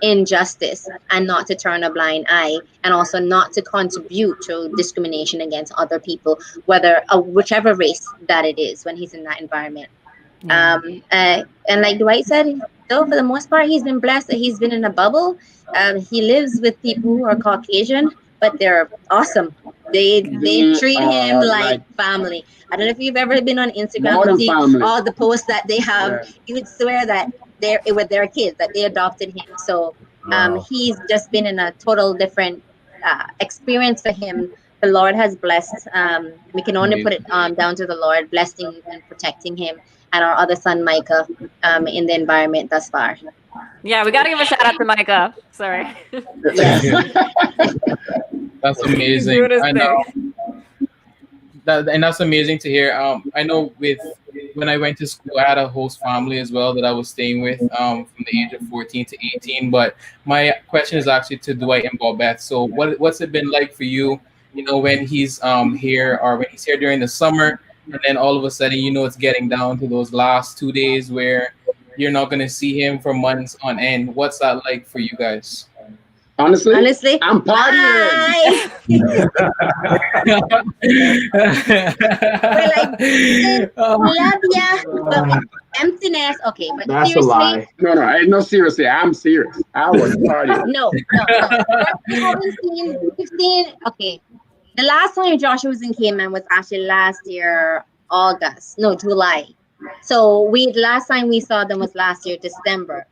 injustice, and not to turn a blind eye, and also not to contribute to discrimination against other people, whichever race that it is, when he's in that environment. And like Dwight said, though, for the most part, he's been blessed that he's been in a bubble. He lives with people who are Caucasian, but they're awesome. They treat him like family. I don't know if you've ever been on Instagram and see all the posts that they have. You would swear that they're with their kids, that they adopted him. So he's just been in a total different experience for him. The Lord has blessed. We can only put it down to the Lord blessing and protecting him and our other son Micah in the environment thus far. Yeah, we got to give a shout out to Micah. Sorry. That's amazing. I know. And that's amazing to hear. I know when I went to school, I had a host family as well that I was staying with from the age of 14 to 18. But my question is actually to Dwight and Babette. So what's it been like for you, when he's here, or when he's here during the summer, and then all of a sudden, it's getting down to those last 2 days where you're not going to see him for months on end. What's that like for you guys? Honestly, I'm partying. Bye. We're like, love ya, but with emptiness. Okay, but That's a seriously, lie. No, seriously, I'm serious. I was partying. no. We've seen. Okay, the last time Joshua was in Cayman was actually last year, July. So last time we saw them was last year, December.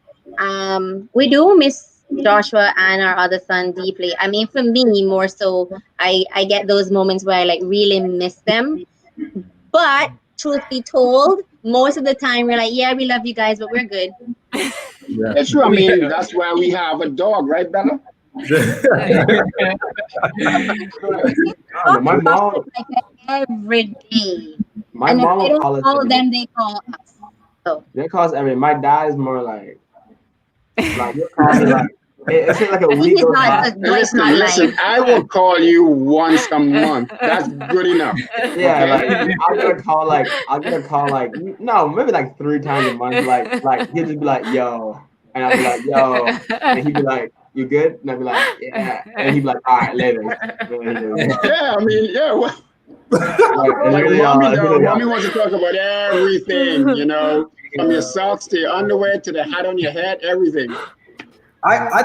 We do miss Joshua and our other son deeply. I mean, for me more so, I get those moments where I like really miss them. But truth be told, most of the time we're like, yeah, we love you guys, but we're good. It's true. I mean, that's why we have a dog, right, Bella? My mom, like every day. my And if mom they will don't call us call every them, day. they call us. So They call us every day. My dad is more like he'll call me like it's like a I think week he's goes not. by. Dwight's not Listen, lying. I will call you once a month. That's good enough. Yeah, Okay? like I'll get a call like no, maybe like 3 times a month. Like he'll just be like, yo, and I'll be like, yo, and he'd be like, you good? And I'll be like, yeah, and he'd be like, all right, later. Yeah, I mean, yeah. Well, Like, mommy wants to talk about everything, from your socks to your underwear to the hat on your head, everything. I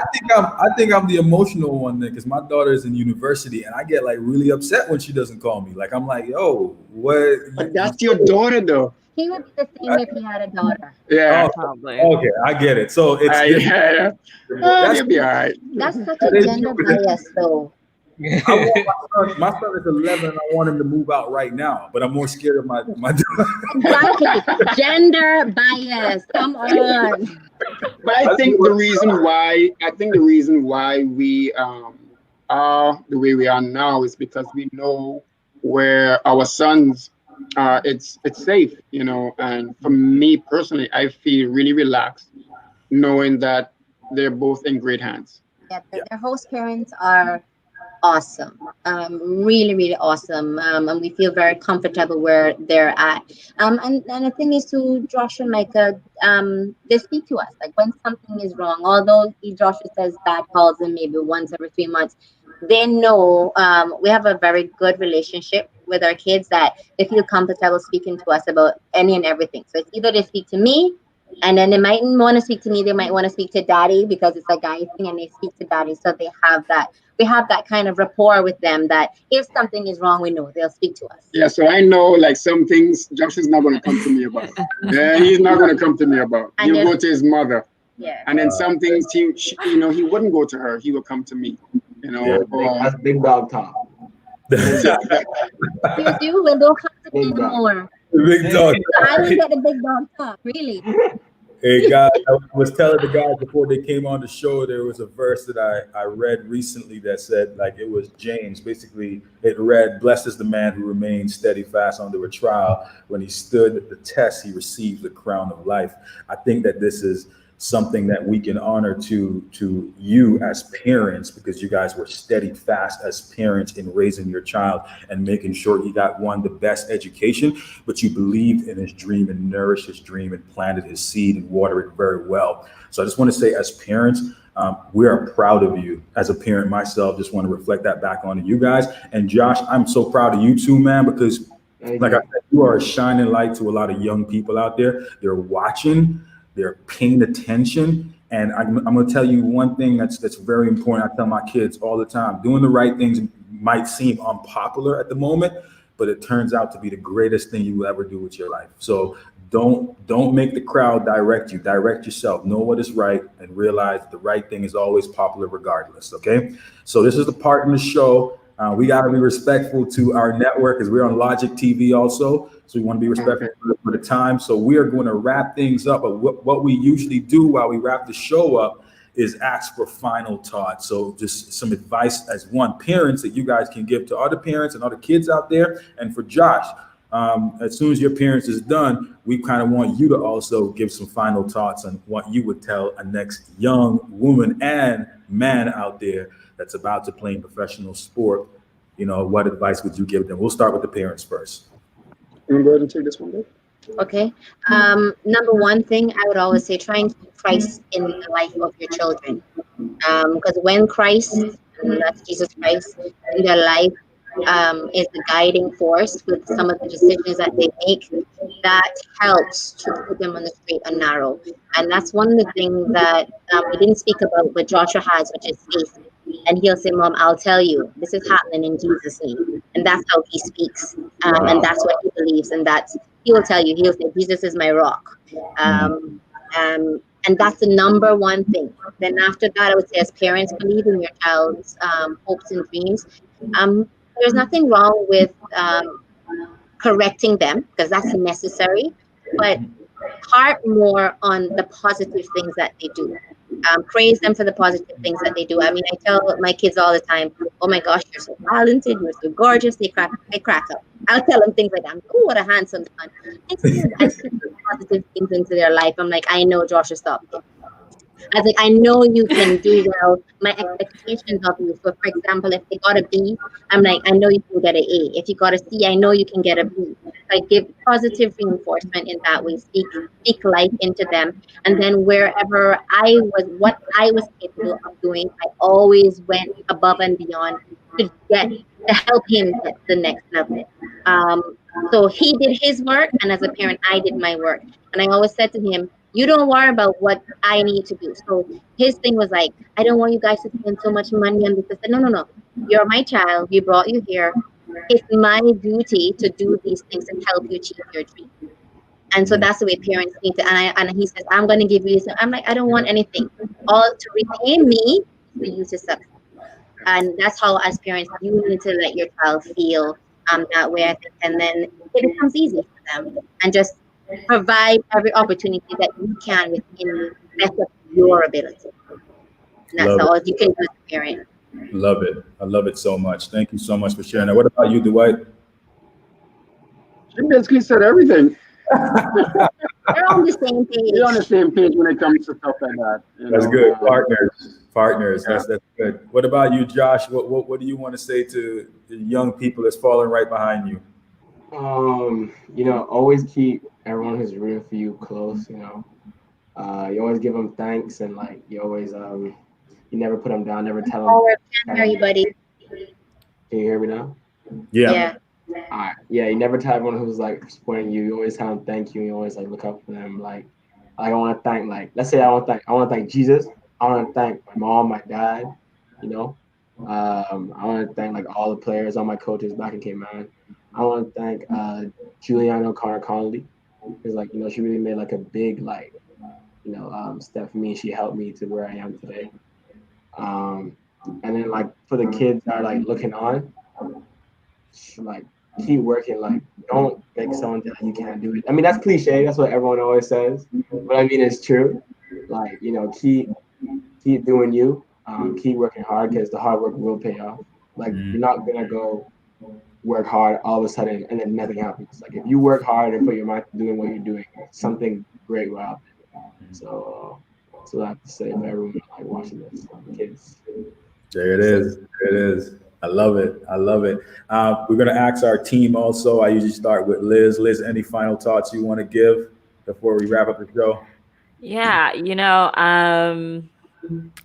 think I'm the emotional one then, because my daughter is in university and I get like really upset when she doesn't call me. Like I'm like, yo, what? But that's your daughter, though. He would be the same if he had a daughter. Yeah. Probably. Okay, I get it. So it's Yeah. You'll be all right. That's such a gender bias, though. my son is 11 and I want him to move out right now, but I'm more scared of my daughter. Exactly. Gender bias. Come on. But I think the reason why we are the way we are now is because we know where our sons it's safe, and for me personally, I feel really relaxed knowing that they're both in great hands. Yeah, their host parents are awesome, really, really awesome, and we feel very comfortable where they're at. And the thing is, to Josh and Micah, they speak to us like when something is wrong. Although Joshua says dad calls them maybe once every 3 months, they know we have a very good relationship with our kids that they feel comfortable speaking to us about any and everything. So it's either they speak to me. And then they might want to speak to me. They might want to speak to daddy because it's a guy thing, and they speak to daddy. So they have that. We have that kind of rapport with them that if something is wrong, we know they'll speak to us. Yeah, so I know like some things Josh is not going to come to me about. Yeah, he's not going to come to me about. And He'll go to his mother. Yeah. And then some things he wouldn't go to her. He would come to me. That's big dog talk. You do, well, don't come to me anymore. Big dog. I don't get the big dog talk, really. Hey guys, I was telling the guys before they came on the show, there was a verse that I read recently that said, like, it was James. Basically, it read, "Blessed is the man who remains steadfast under a trial. When he stood the test, he received the crown of life." I think that this is something that we can honor to you as parents, because you guys were steadfast as parents in raising your child and making sure he got the best education, but you believed in his dream and nourished his dream and planted his seed and watered it very well. So I just want to say, as parents, we are proud of you. As a parent myself, just want to reflect that back onto you guys. And Josh, I'm so proud of you too, man, because like I said, you are a shining light to a lot of young people out there. They're watching, they're paying attention. And I'm going to tell you one thing that's very important. I tell my kids all the time, doing the right things might seem unpopular at the moment, but it turns out to be the greatest thing you will ever do with your life. So don't make the crowd direct you. Direct yourself. Know what is right and realize the right thing is always popular regardless. Okay. So this is the part in the show. We got to be respectful to our network because we're on Logic TV also. So we want to be respectful for the time. So we are going to wrap things up. But what we usually do while we wrap the show up is ask for final thoughts. So just some advice as parents that you guys can give to other parents and other kids out there. And for Josh, as soon as your parents is done, we kind of want you to also give some final thoughts on what you would tell a next young woman and man out there that's about to play in professional sport. What advice would you give them? We'll start with the parents first. You want to go ahead and take this one, Dave? Okay. Number one thing I would always say, try and keep Christ in the life of your children. Because when Christ, and that's Jesus Christ, in their life, is the guiding force with some of the decisions that they make, that helps to put them on the straight and narrow. And that's one of the things that we didn't speak about, but Joshua has, which is faith. And he'll say, Mom, I'll tell you, this is happening in Jesus' name. And that's how he speaks. And that's what he believes. And that's, he will tell you, he'll say, Jesus is my rock. And that's the number one thing. Then after that, I would say, as parents, believe in your child's hopes and dreams. There's nothing wrong with correcting them, because that's necessary, but heart more on the positive things that they do. Praise them for the positive things that they do. I mean, I tell my kids all the time, oh my gosh, you're so talented, you're so gorgeous. They crack up. I'll tell them things like that. Oh, what a handsome son. I speak positive things into their life. I'm like, I know, Joshua, stop. I was like, I know you can do well. My expectations of you. So, for example, if they got a B, I'm like, I know you can get an A. If you got a C, I know you can get a B. I give positive reinforcement in that way. Speak life into them. And then wherever what I was capable of doing, I always went above and beyond to help him get to the next level. So he did his work, and as a parent, I did my work. And I always said to him, you don't worry about what I need to do. So his thing was like, I don't want you guys to spend so much money on this. I said, no. You're my child. We brought you here. It's my duty to do these things and help you achieve your dream. And so that's the way parents need to. And he says, I'm going to give you this. I'm like, I don't want anything. All to repay me for you to succeed. And that's how, as parents, you need to let your child feel that way, I think. And then it becomes easy for them. And just provide every opportunity that you can within the best of your ability. And that's all you can do as a parent. Love it. I love it so much. Thank you so much for sharing that. What about you, Dwight? She basically said everything. They're on the same page. They're on the same page when it comes to stuff like that. That's good. Partners. Yeah. That's good. What about you, Josh? What do you want to say to the young people that's falling right behind you? Always keep everyone who's rooting for you close. You always give them thanks, and like you always you never put them down, never tell them. Oh, I can't hear you, buddy. Can you hear me now? Yeah. All right. Yeah, you never tell everyone who's like supporting you. You always tell them thank you. You always like look up for them. Like I want to thank, like, let's say I want to thank Jesus. I want to thank my mom, my dad. I want to thank like all the players, all my coaches back in CAYMAN. I want to thank Juliana Connolly, because she really made like a big step for me. She helped me to where I am today. And then like for the kids that are like looking on, like keep working. Like don't make someone that you can't do it. I mean, that's cliche. That's what everyone always says, but I mean it's true. Like keep doing you. Keep working hard, because the hard work will pay off. Like you're not gonna go work hard all of a sudden and then nothing happens. Like if you work hard and put your mind to doing what you're doing, something great will happen. So I have to say for everyone like watching this, kids. There it is. I love it. We're gonna ask our team also. I usually start with Liz. Liz, any final thoughts you want to give before we wrap up the show? Yeah,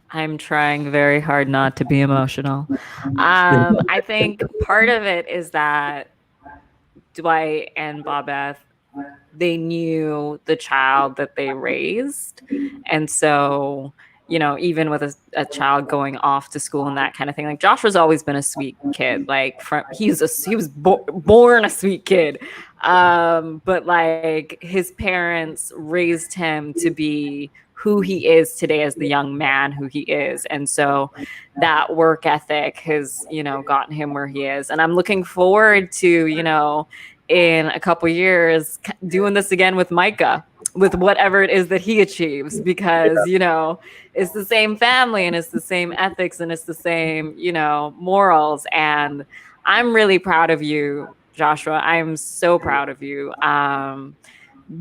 I'm trying very hard not to be emotional. I think part of it is that Dwight and Bobeth, they knew the child that they raised. And so, even with a child going off to school and that kind of thing, like Josh has always been a sweet kid. Like he was born a sweet kid. But like his parents raised him to be who he is today as the young man who he is. And so that work ethic has, gotten him where he is. And I'm looking forward to, in a couple years doing this again with Micah, with whatever it is that he achieves, because it's the same family and it's the same ethics and it's the same morals. And I'm really proud of you, Joshua. I'm so proud of you,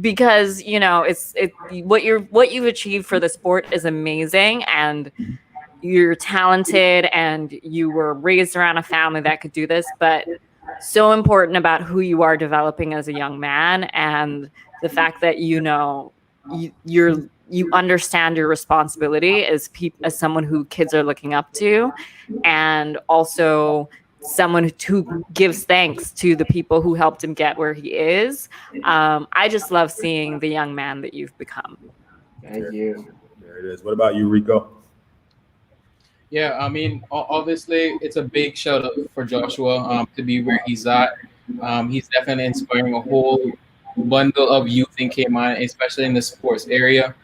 because it's what you've achieved for the sport is amazing, and you're talented and you were raised around a family that could do this, but so important about who you are developing as a young man and the fact that, you know, you understand your responsibility as someone who kids are looking up to, and also someone who gives thanks to the people who helped him get where he is. I just love seeing the young man that you've become. Thank you. There it is. What about you, Rico? Yeah, I mean, obviously, it's a big shout out for Joshua to be where he's at. He's definitely inspiring a whole bundle of youth in CAYMAN, especially in the sports area,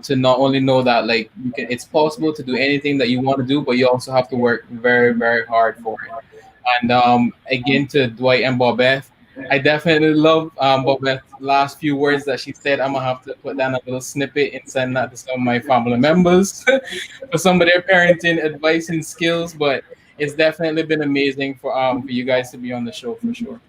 to not only know that like it's possible to do anything that you want to do, but you also have to work very, very hard for it. And again, to Dwight and Bobette, I definitely love Bobette's last few words that she said. I'm gonna have to put down a little snippet and send that to some of my family members for some of their parenting advice and skills. But it's definitely been amazing for you guys to be on the show for sure.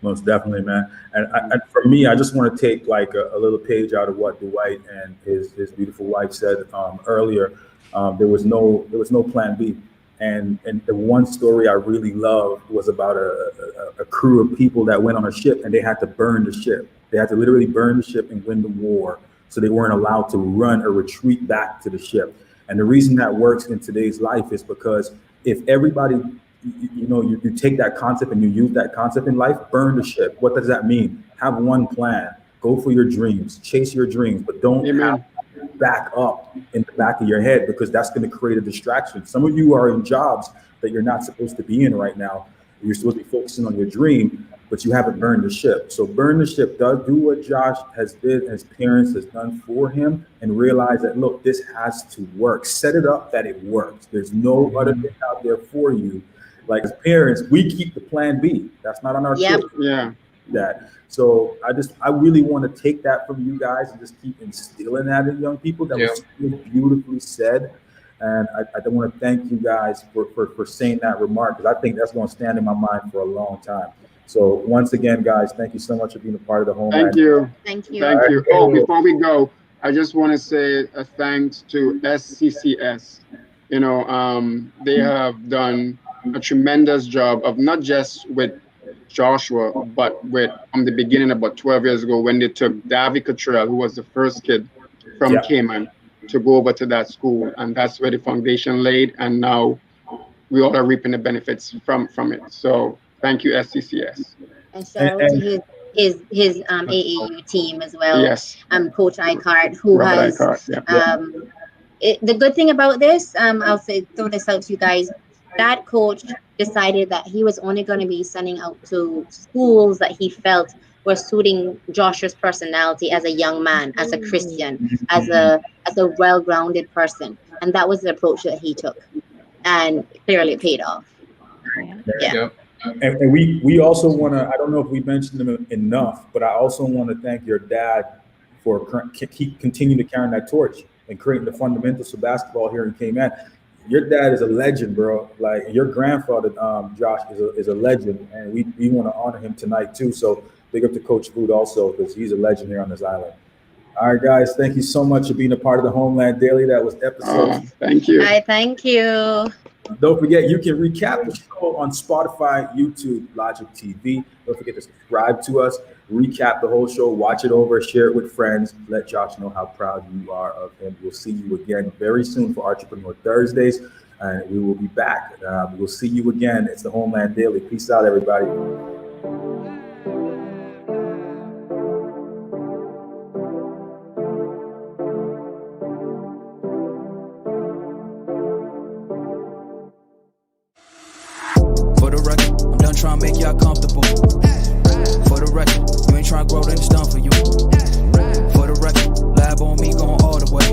Most definitely, man. And for me, I just want to take like a little page out of what Dwight and his beautiful wife said earlier. There was no plan B. And the one story I really loved was about a crew of people that went on a ship and they had to burn the ship. They had to literally burn the ship and win the war. So they weren't allowed to run or retreat back to the ship. And the reason that works in today's life is because if everybody, you take that concept and you use that concept in life, burn the ship. What does that mean? Have one plan. Go for your dreams. Chase your dreams, but don't have back up in the back of your head, because that's going to create a distraction. Some of you are in jobs that you're not supposed to be in right now. You're supposed to be focusing on your dream, but you haven't burned the ship. So burn the ship. Do what Josh has did, his parents has done for him, and realize that, look, this has to work. Set it up that it works. There's no other thing out there for you. Like as parents, we keep the plan B. That's not on our ship. Yeah. That. So I really want to take that from you guys and just keep instilling that in young people. That was so beautifully said. And I want to thank you guys for saying that remark, because I think that's going to stand in my mind for a long time. So once again, guys, thank you so much for being a part of the Homeland. Thank you. Thank you. Thank you. Oh, before we go, I just want to say a thanks to SCCS. They have done a tremendous job of not just with Joshua, but from the beginning about 12 years ago when they took Davy Cottrell, who was the first kid from CAYMAN, to go over to that school, and that's where the foundation laid, and now we all are reaping the benefits from it. So thank you, SCCS. And shout out to his AAU team as well. Yes. Coach Icart, who Robert has Icart, the good thing about this, I'll throw this out to you guys. That coach decided that he was only going to be sending out to schools that he felt were suiting Joshua's personality as a young man, as a Christian, as a well-grounded person. And that was the approach that he took. And clearly it paid off. Yeah. And we also want to, I don't know if we mentioned them enough, but I also want to thank your dad for continuing to carry that torch and creating the fundamentals for basketball here in CAYMAN. Your dad is a legend, bro. Like your grandfather, Josh, is a legend, and we want to honor him tonight too. So big up to Coach Food also, because he's a legend here on this island. All right, guys, thank you so much for being a part of the Homeland Daily. That was episode. Thank you. Thank you. Don't forget, you can recap the show on Spotify, YouTube, Logic TV. Don't forget to subscribe to us, recap the whole show, watch it over, share it with friends. Let Josh know how proud you are of him. We'll see you again very soon for Entrepreneur Thursdays, and we will be back. We'll see you again. It's the Homeland Daily. Peace out, everybody. Trying to make y'all comfortable. For the record, you ain't trying to grow, then it's done for you. For the record, lab on me going all the way.